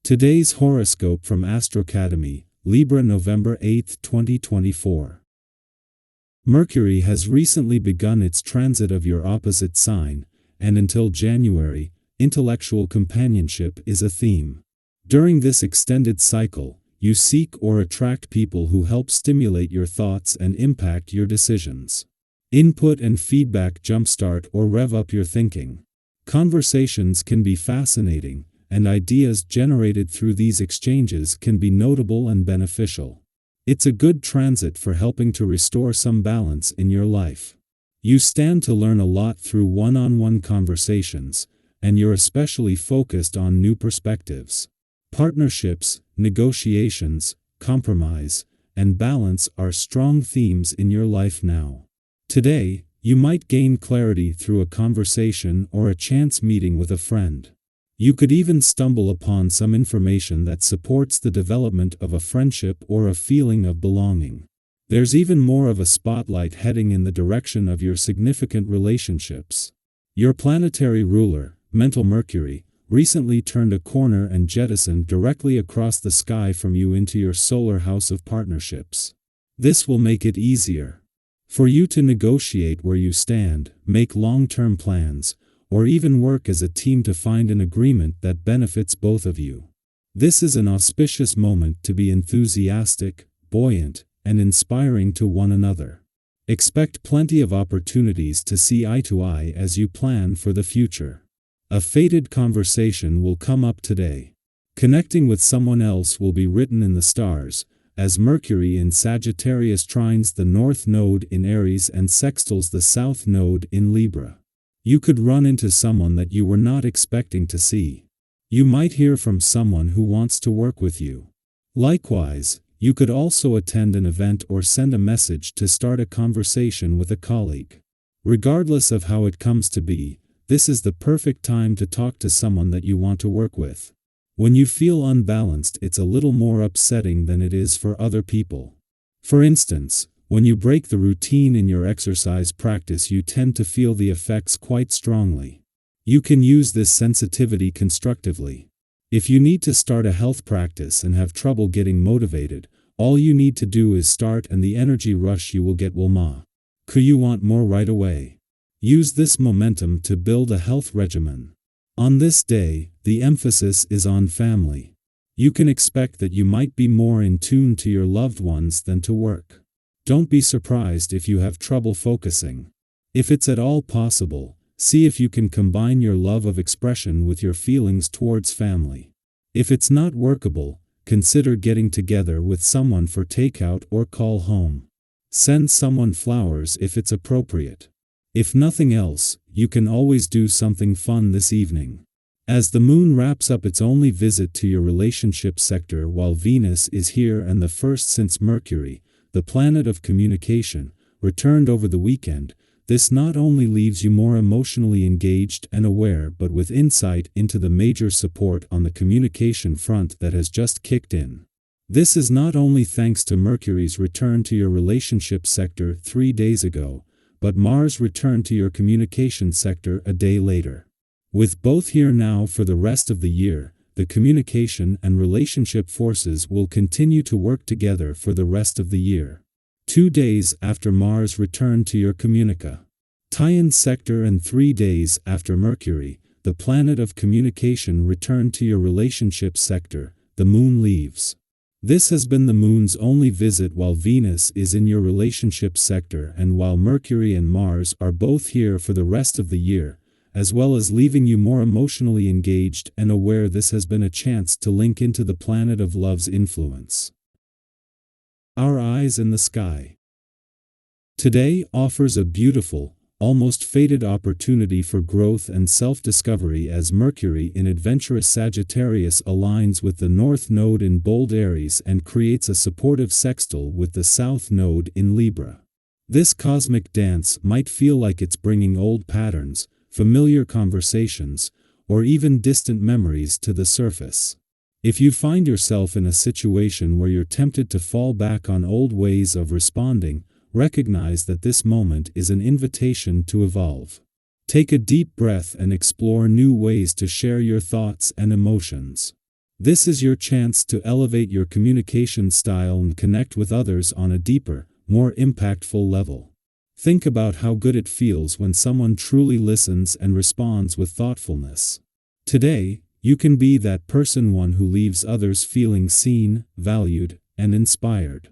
Today's horoscope from Astrocademy, Libra November 8, 2024. Mercury has recently begun its transit of your opposite sign, and until January, intellectual companionship is a theme. During this extended cycle, you seek or attract people who help stimulate your thoughts and impact your decisions. Input and feedback jumpstart or rev up your thinking. Conversations can be fascinating, and ideas generated through these exchanges can be notable and beneficial. It's a good transit for helping to restore some balance in your life. You stand to learn a lot through one-on-one conversations, and you're especially focused on new perspectives. Partnerships, negotiations, compromise, and balance are strong themes in your life now. Today, you might gain clarity through a conversation or a chance meeting with a friend. You could even stumble upon some information that supports the development of a friendship or a feeling of belonging. There's even more of a spotlight heading in the direction of your significant relationships. Your planetary ruler, mental Mercury, recently turned a corner and jettisoned directly across the sky from you into your solar house of partnerships. This will make it easier for you to negotiate where you stand, make long-term plans, or even work as a team to find an agreement that benefits both of you. This is an auspicious moment to be enthusiastic, buoyant, and inspiring to one another. Expect plenty of opportunities to see eye to eye as you plan for the future. A fated conversation will come up today. Connecting with someone else will be written in the stars, as Mercury in Sagittarius trines the North Node in Aries and sextiles the South Node in Libra. You could run into someone that you were not expecting to see. You might hear from someone who wants to work with you. Likewise, you could also attend an event or send a message to start a conversation with a colleague. Regardless of how it comes to be, this is the perfect time to talk to someone that you want to work with. When you feel unbalanced, it's a little more upsetting than it is for other people. For instance, when you break the routine in your exercise practice, you tend to feel the effects quite strongly. You can use this sensitivity constructively. If you need to start a health practice and have trouble getting motivated, all you need to do is start, and the energy rush you will get will you want more right away. Use this momentum to build a health regimen. On this day, the emphasis is on family. You can expect that you might be more in tune to your loved ones than to work. Don't be surprised if you have trouble focusing. If it's at all possible, see if you can combine your love of expression with your feelings towards family. If it's not workable, consider getting together with someone for takeout or call home. Send someone flowers if it's appropriate. If nothing else, you can always do something fun this evening. As the moon wraps up its only visit to your relationship sector while Venus is here, and the first since Mercury, the planet of communication, returned over the weekend, this not only leaves you more emotionally engaged and aware, but with insight into the major support on the communication front that has just kicked in. This is not only thanks to Mercury's return to your relationship sector 3 days ago, but Mars' return to your communication sector a day later. With both here now for the rest of the year, the communication and relationship forces will continue to work together for the rest of the year. 2 days after Mars returned to your communication sector and 3 days after Mercury, the planet of communication, returned to your relationship sector, the moon leaves. This has been the moon's only visit while Venus is in your relationship sector, and while Mercury and Mars are both here for the rest of the year, as well as leaving you more emotionally engaged and aware. This has been a chance to link into the planet of love's influence. Our eyes in the sky. Today offers a beautiful, almost fated opportunity for growth and self-discovery, as Mercury in adventurous Sagittarius aligns with the North Node in bold Aries and creates a supportive sextile with the South Node in Libra. This cosmic dance might feel like it's bringing old patterns, familiar conversations, or even distant memories to the surface. If you find yourself in a situation where you're tempted to fall back on old ways of responding, recognize that this moment is an invitation to evolve. Take a deep breath and explore new ways to share your thoughts and emotions. This is your chance to elevate your communication style and connect with others on a deeper, more impactful level. Think about how good it feels when someone truly listens and responds with thoughtfulness. Today, you can be that person, one who leaves others feeling seen, valued, and inspired.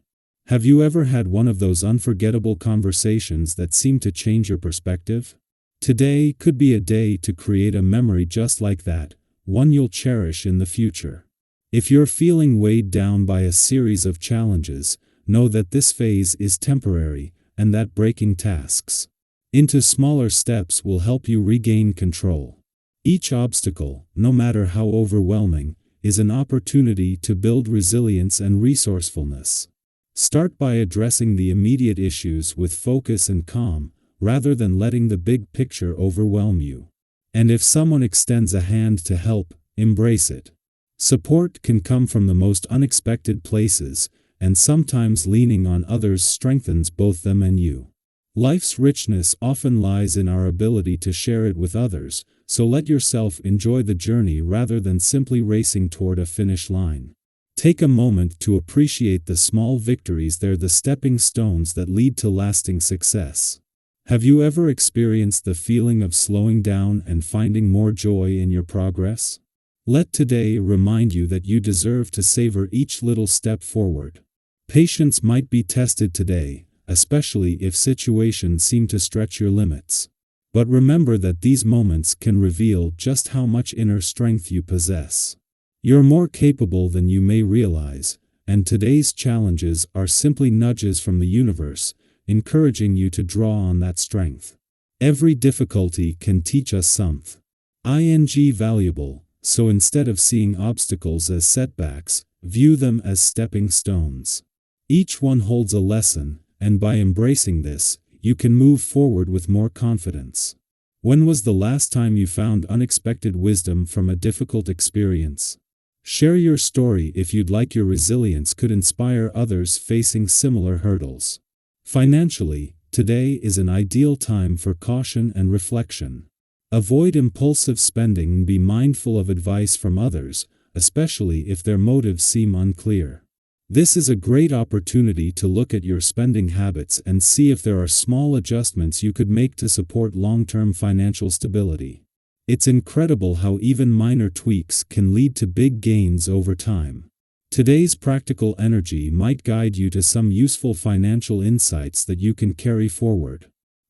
Have you ever had one of those unforgettable conversations that seem to change your perspective? Today could be a day to create a memory just like that, one you'll cherish in the future. If you're feeling weighed down by a series of challenges, know that this phase is temporary, and that breaking tasks into smaller steps will help you regain control. Each obstacle, no matter how overwhelming, is an opportunity to build resilience and resourcefulness. Start by addressing the immediate issues with focus and calm, rather than letting the big picture overwhelm you. And if someone extends a hand to help, embrace it. Support can come from the most unexpected places, and sometimes leaning on others strengthens both them and you. Life's richness often lies in our ability to share it with others, so let yourself enjoy the journey rather than simply racing toward a finish line. Take a moment to appreciate the small victories. They're the stepping stones that lead to lasting success. Have you ever experienced the feeling of slowing down and finding more joy in your progress? Let today remind you that you deserve to savor each little step forward. Patience might be tested today, especially if situations seem to stretch your limits. But remember that these moments can reveal just how much inner strength you possess. You're more capable than you may realize, and today's challenges are simply nudges from the universe, encouraging you to draw on that strength. Every difficulty can teach us something valuable, so instead of seeing obstacles as setbacks, view them as stepping stones. Each one holds a lesson, and by embracing this, you can move forward with more confidence. When was the last time you found unexpected wisdom from a difficult experience? Share your story if you'd like. Your resilience could inspire others facing similar hurdles. Financially, today is an ideal time for caution and reflection. Avoid impulsive spending and be mindful of advice from others, especially if their motives seem unclear. This is a great opportunity to look at your spending habits and see if there are small adjustments you could make to support long-term financial stability. It's incredible how even minor tweaks can lead to big gains over time. Today's practical energy might guide you to some useful financial insights that you can carry forward.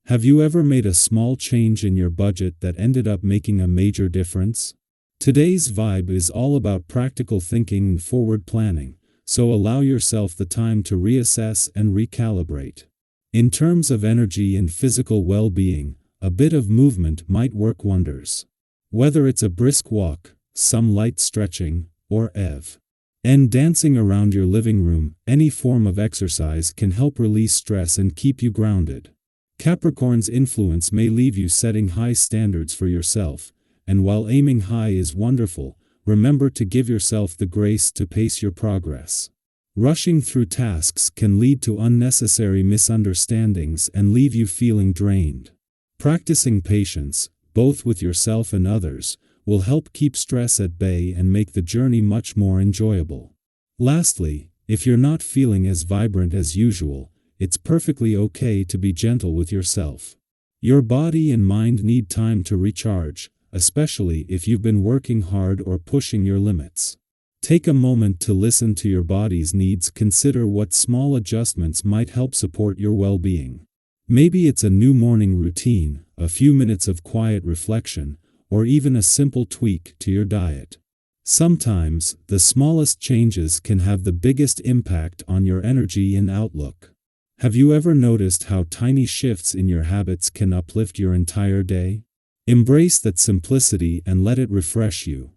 Have you ever made a small change in your budget that ended up making a major difference? Today's vibe is all about practical thinking and forward planning, so allow yourself the time to reassess and recalibrate. In terms of energy and physical well-being, a bit of movement might work wonders. Whether it's a brisk walk, some light stretching, or dancing around your living room, any form of exercise can help release stress and keep you grounded. Capricorn's influence may leave you setting high standards for yourself, and while aiming high is wonderful, remember to give yourself the grace to pace your progress. Rushing through tasks can lead to unnecessary misunderstandings and leave you feeling drained. Practicing patience, both with yourself and others, will help keep stress at bay and make the journey much more enjoyable. Lastly, if you're not feeling as vibrant as usual, it's perfectly okay to be gentle with yourself. Your body and mind need time to recharge, especially if you've been working hard or pushing your limits. Take a moment to listen to your body's needs. Consider what small adjustments might help support your well-being. Maybe it's a new morning routine, a few minutes of quiet reflection, or even a simple tweak to your diet. Sometimes, the smallest changes can have the biggest impact on your energy and outlook. Have you ever noticed how tiny shifts in your habits can uplift your entire day? Embrace that simplicity and let it refresh you.